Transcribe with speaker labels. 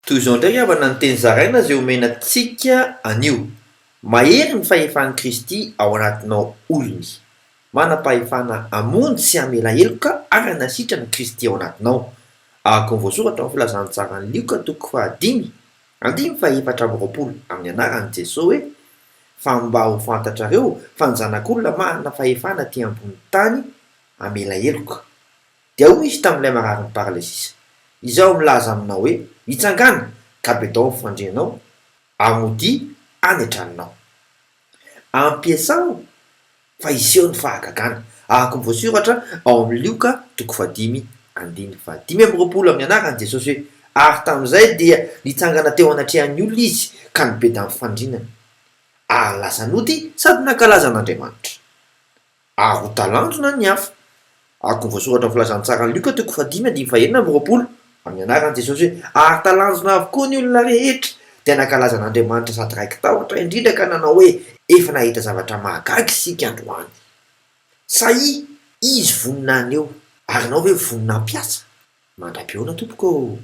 Speaker 1: Toy izao ndray havana ny teny zaraina zay omenantsika anio. Mahery ny fahefan'i Kristy ao anatinao olony. Manam-pahefana hamonjy sy hamela heloka ary hanasitrana Kristy ao anatinao. Ahaka ny voasoratra amin'ny filazantsara ny Lioka 5:5-7 amin'ny anaran'i Jesosy hoe: fa mba ho fantatrareo fa ny zanak'olona manana fahefana aty ambony tany hamela heloka. Dia hoy izy tamin'ilay marary ny paralesisa: izao milaza aminao hoe hitsangana ka betao mifandrenao amody any an-tranonao. Ampiasao fa iseho ny fahagagana. Ahaka ny voasoratra ao amin'ny Lioka 5:1-5 amin'ny anaran'i Jesosy hoe: ary tamin'izay dia nitsangana teo anatrehan'ny olona izy ka nibeda amin'ny fandrinana, ary lasa nody sady nankalaza an'Andriamanitra. Ary ho talanjona ny hafa. Ahaka ny voasoratra amin'ny filazantsara ny Lioka 5:5-20 amin'ny anaran'i Jesosy hoe: ary talanjona avokoa ny olona rehetra dia nankalaza an'Andriamanitra sady raiki tahotra indrindra ka nanao hoe efa nahita zavatra mahagaga isika androany. Sahy izy voninany eo ary nao hoe voninam-piasa. Mandram-peona tompoko.